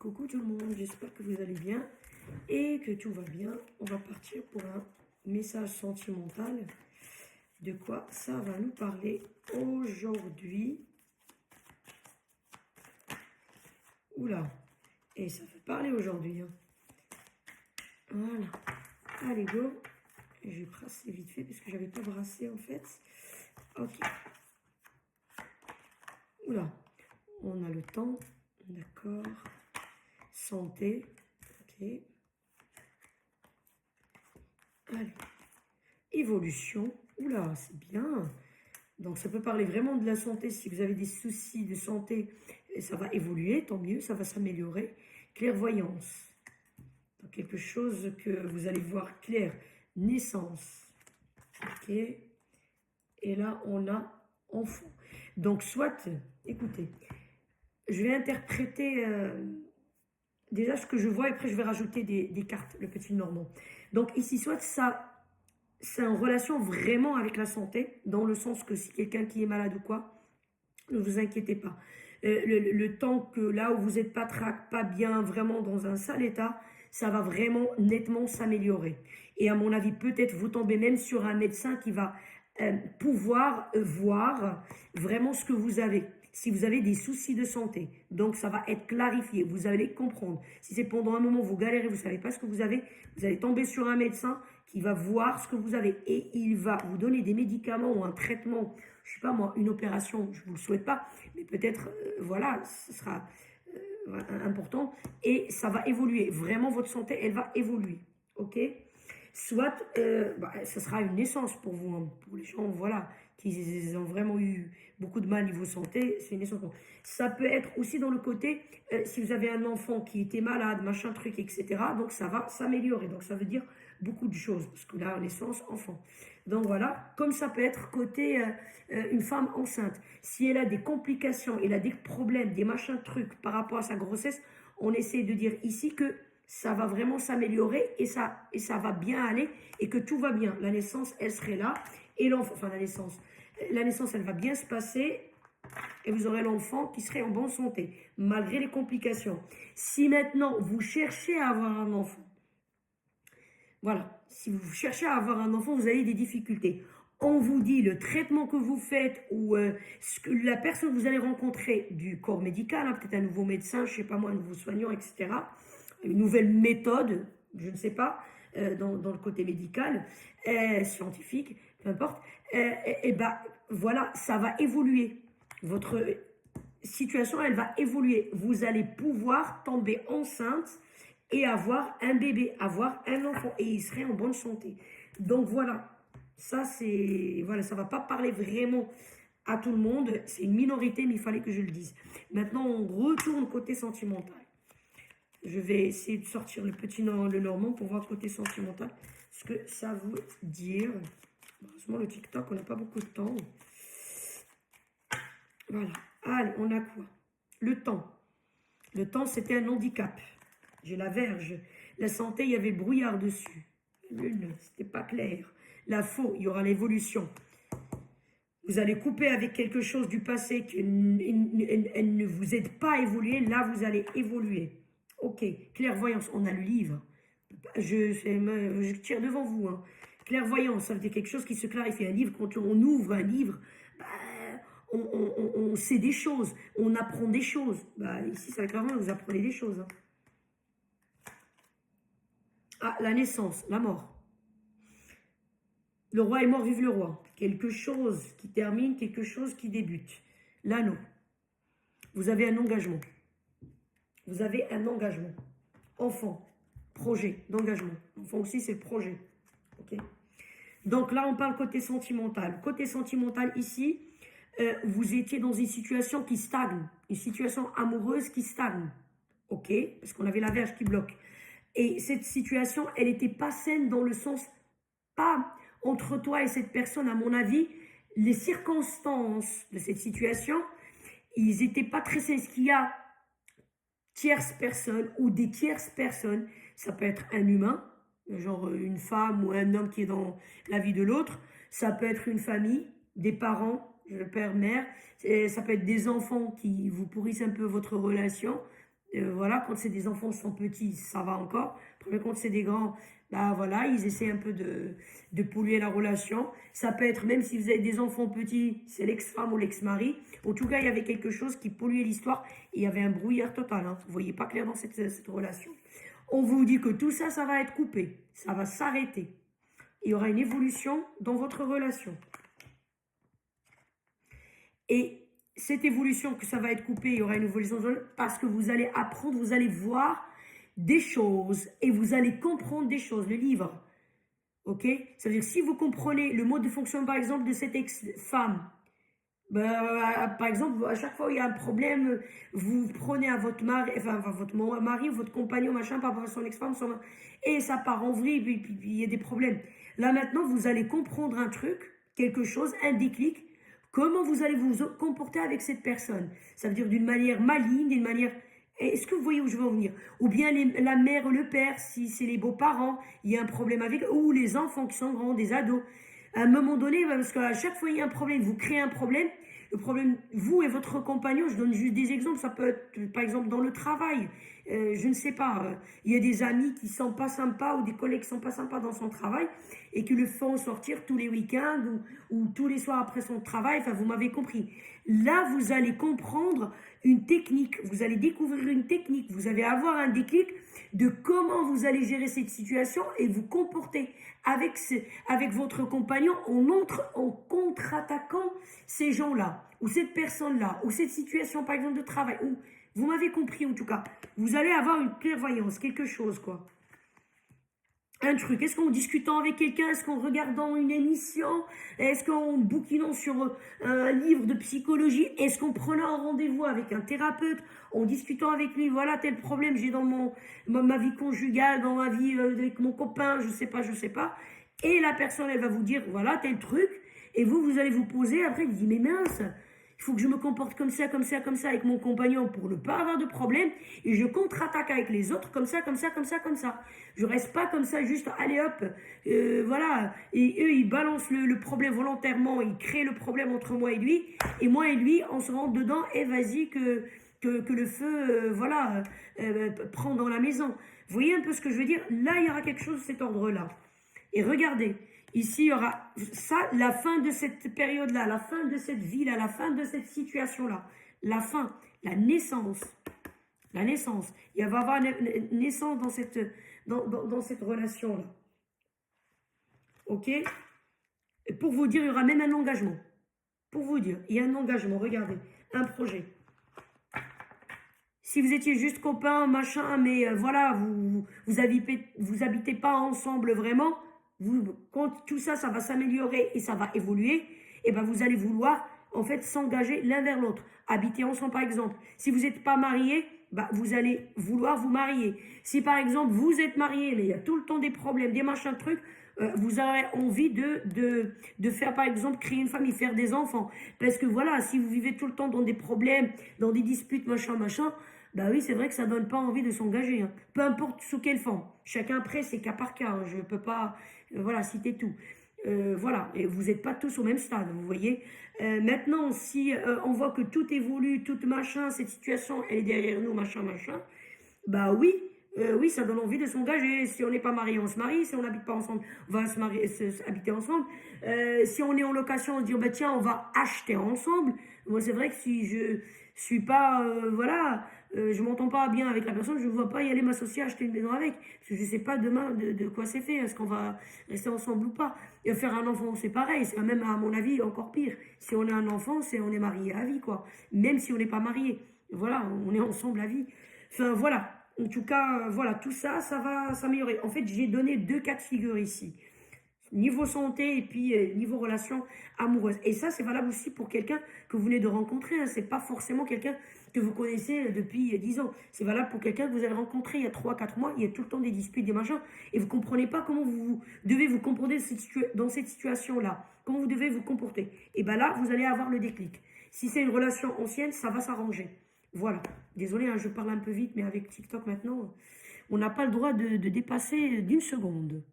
Coucou tout le monde, j'espère que vous allez bien et que tout va bien. On va partir pour un message sentimental. De quoi ça va nous parler aujourd'hui? Oula, et ça fait parler aujourd'hui. Voilà, allez go. Je vais brasser vite fait parce que j'avais pas brassé en fait. Ok. Oula, on a le temps, d'accord. Santé, ok. Allez. Évolution, oula, c'est bien. Donc ça peut parler vraiment de la santé. Si vous avez des soucis de santé, ça va évoluer, tant mieux, ça va s'améliorer. Clairvoyance, donc quelque chose que vous allez voir clair. Naissance, ok. Et là, on a enfant. Donc soit, écoutez, je vais interpréter déjà ce que je vois et après je vais rajouter des cartes, le petit normand. Donc ici, soit ça, c'est en relation vraiment avec la santé, dans le sens que si quelqu'un qui est malade ou quoi, ne vous inquiétez pas. Le temps que là où vous n'êtes pas trac, pas bien, vraiment dans un sale état, ça va vraiment nettement s'améliorer. Et à mon avis, peut-être vous tombez même sur un médecin qui va pouvoir voir vraiment ce que vous avez. Si vous avez des soucis de santé, donc ça va être clarifié, vous allez comprendre. Si c'est pendant un moment vous galérez, vous ne savez pas ce que vous allez tomber sur un médecin qui va voir ce que vous avez et il va vous donner des médicaments ou un traitement, je sais pas moi, une opération, je vous le souhaite pas, mais peut-être, voilà, ce sera important et ça va évoluer. Vraiment, votre santé, elle va évoluer, ok? Soit, ça sera une naissance pour vous, hein, pour les gens, voilà, qui ont vraiment eu beaucoup de mal niveau santé, c'est une naissance. Ça peut être aussi dans le côté, si vous avez un enfant qui était malade, machin truc, etc., donc ça va s'améliorer. Donc ça veut dire beaucoup de choses, parce que là, naissance, enfant. Donc voilà, comme ça peut être côté une femme enceinte. Si elle a des complications, elle a des problèmes, des machins trucs par rapport à sa grossesse, on essaie de dire ici que ça va vraiment s'améliorer et ça va bien aller et que tout va bien. La naissance, elle serait là et l'enfant, enfin la naissance, elle va bien se passer et vous aurez l'enfant qui serait en bonne santé, malgré les complications. Si maintenant vous cherchez à avoir un enfant, voilà, si vous cherchez à avoir un enfant, vous avez des difficultés. On vous dit le traitement que vous faites ou ce que la personne que vous allez rencontrer du corps médical, hein, peut-être un nouveau médecin, je sais pas moi, un nouveau soignant, etc., une nouvelle méthode, je ne sais pas, dans le côté médical, scientifique, peu importe, et ben voilà, ça va évoluer. Votre situation, elle va évoluer. Vous allez pouvoir tomber enceinte et avoir un bébé, avoir un enfant, et il serait en bonne santé. Donc voilà, ça c'est, voilà, ça va pas parler vraiment à tout le monde, c'est une minorité, mais il fallait que je le dise. Maintenant, on retourne côté sentimental. Je vais essayer de sortir le normand pour voir côté sentimental ce que ça veut dire. Heureusement, le TikTok, on n'a pas beaucoup de temps. Voilà. Allez, on a quoi? Le temps. Le temps, c'était un handicap. J'ai la verge. La santé, il y avait brouillard dessus. Lune, c'était pas clair. La faux, il y aura l'évolution. Vous allez couper avec quelque chose du passé qui elle ne vous aide pas à évoluer. Là, vous allez évoluer. Ok, clairvoyance, on a le livre. Je tire devant vous. Hein. Clairvoyance, ça veut dire quelque chose qui se clarifie. Un livre, quand on ouvre un livre, bah, on sait des choses, on apprend des choses. Bah, ici, c'est la clairvoyance, vous apprenez des choses. Hein. Ah, la naissance, la mort. Le roi est mort, vive le roi. Quelque chose qui termine, quelque chose qui débute. L'anneau. Vous avez un engagement. Vous avez un engagement. Enfant, projet d'engagement. Enfant aussi, c'est le projet. Ok. Donc là, on parle côté sentimental. Côté sentimental, ici, vous étiez dans une situation qui stagne. Une situation amoureuse qui stagne. Ok. Parce qu'on avait la verge qui bloque. Et cette situation, elle n'était pas saine dans le sens, pas entre toi et cette personne, à mon avis, les circonstances de cette situation, ils n'étaient pas très saines. Ce qu'il y a tierces personnes ou des tierces personnes, ça peut être un humain, genre une femme ou un homme qui est dans la vie de l'autre, ça peut être une famille, des parents, le père, mère, ça peut être des enfants qui vous pourrissent un peu votre relation, Voilà, quand c'est des enfants qui sont petits, ça va encore. Mais quand c'est des grands, bah voilà, ils essaient un peu de polluer la relation. Ça peut être, même si vous avez des enfants petits, c'est l'ex-femme ou l'ex-mari. En tout cas, il y avait quelque chose qui polluait l'histoire. Et il y avait un brouillard total. Hein. Vous voyez pas clair dans cette relation. On vous dit que tout ça, ça va être coupé. Ça va s'arrêter. Il y aura une évolution dans votre relation. Et cette évolution, que ça va être coupé, il y aura une évolution parce que vous allez apprendre, vous allez voir des choses et vous allez comprendre des choses. Le livre, ok? Ça veut dire si vous comprenez le mode de fonctionnement, par exemple, de cette ex-femme, ben, par exemple, à chaque fois où il y a un problème, vous prenez à votre mari, enfin, votre mari, votre compagnon, machin, par rapport à son ex-femme, et ça part en vrille, puis il y a des problèmes. Là, maintenant, vous allez comprendre un truc, quelque chose, un déclic, comment vous allez vous comporter avec cette personne. Ça veut dire d'une manière maligne, d'une manière... Est-ce que vous voyez où je veux en venir? Ou bien la mère, le père, si c'est les beaux-parents, il y a un problème avec eux, ou les enfants qui sont grands, des ados. À un moment donné, parce qu'à chaque fois il y a un problème, vous créez un problème, le problème, vous et votre compagnon, je donne juste des exemples, ça peut être par exemple dans le travail, je ne sais pas, il y a des amis qui sont pas sympas ou des collègues qui sont pas sympas dans son travail et qui le font sortir tous les week-ends ou tous les soirs après son travail, enfin vous m'avez compris. Là, vous allez comprendre une technique, vous allez découvrir une technique, vous allez avoir un déclic de comment vous allez gérer cette situation et vous comporter avec votre compagnon en contre-attaquant ces gens-là, ou cette personne-là, ou cette situation par exemple de travail, ou vous m'avez compris en tout cas, vous allez avoir une clairvoyance, quelque chose quoi. Un truc, est-ce qu'en discutant avec quelqu'un, est-ce qu'en regardant une émission, est-ce qu'en bouquinant sur un livre de psychologie, est-ce qu'en prenant un rendez-vous avec un thérapeute, en discutant avec lui, voilà tel problème j'ai dans ma vie conjugale, dans ma vie avec mon copain, je sais pas, et la personne elle va vous dire voilà tel truc, et vous allez vous poser, après il dit mais mince, il faut que je me comporte comme ça avec mon compagnon pour ne pas avoir de problème. Et je contre-attaque avec les autres comme ça. Je reste pas comme ça juste, allez hop, voilà. Et eux, ils balancent le problème volontairement, ils créent le problème entre moi et lui. Et moi et lui, on se rentre dedans et vas-y que le feu, voilà, prend dans la maison. Vous voyez un peu ce que je veux dire? Là, il y aura quelque chose de cet ordre-là. Et regardez, ici, il y aura ça, la fin de cette période-là, la fin de cette vie-là, la fin de cette situation-là, la fin, la naissance. La naissance. Il va y avoir une naissance dans cette relation-là. Ok? Et pour vous dire, il y aura même un engagement. Pour vous dire, il y a un engagement, regardez, un projet. Si vous étiez juste copains, machin, mais voilà, vous habitez pas ensemble vraiment, quand tout ça, ça va s'améliorer et ça va évoluer, et ben vous allez vouloir en fait s'engager l'un vers l'autre. Habiter ensemble par exemple. Si vous n'êtes pas mariés, bah, vous allez vouloir vous marier. Si par exemple vous êtes mariés, mais il y a tout le temps des problèmes, des machins, trucs, vous aurez envie de faire par exemple créer une famille, faire des enfants. Parce que voilà, si vous vivez tout le temps dans des problèmes, dans des disputes, machin, bah oui, c'est vrai que ça donne pas envie de s'engager. Hein. Peu importe sous quelle forme. Chacun après, c'est cas par cas. Hein. Je peux pas, voilà, citer tout. Voilà, et vous n'êtes pas tous au même stade, vous voyez. Maintenant, si on voit que tout évolue, tout machin, cette situation, elle est derrière nous, machin, bah oui, oui, ça donne envie de s'engager. Si on n'est pas marié, on se marie. Si on n'habite pas ensemble, on va se marier, habiter ensemble. Si on est en location, on se dit, oh, bah, tiens, on va acheter ensemble. Moi, c'est vrai que si je suis pas, voilà, je m'entends pas bien avec la personne, je ne vois pas y aller m'associer à acheter une maison avec. Parce que je sais pas demain de quoi c'est fait. Est-ce qu'on va rester ensemble ou pas? Et faire un enfant, c'est pareil. C'est même, à mon avis, encore pire. Si on a un enfant, on est marié à vie, quoi. Même si on n'est pas marié. Voilà, on est ensemble à vie. Enfin, voilà. En tout cas, voilà, tout ça, ça va s'améliorer. En fait, j'ai donné 2 cas de figure ici. Niveau santé et puis niveau relation amoureuse. Et ça, c'est valable aussi pour quelqu'un que vous venez de rencontrer. Hein. C'est pas forcément quelqu'un que vous connaissez depuis 10 ans. C'est valable pour quelqu'un que vous avez rencontré il y a 3-4 mois. Il y a tout le temps des disputes, des machins. Et vous comprenez pas comment vous devez vous comporter dans cette situation-là. Comment vous devez vous comporter. Et bien là, vous allez avoir le déclic. Si c'est une relation ancienne, ça va s'arranger. Voilà. Désolé, hein, je parle un peu vite, mais avec TikTok maintenant, on n'a pas le droit de dépasser d'1 seconde.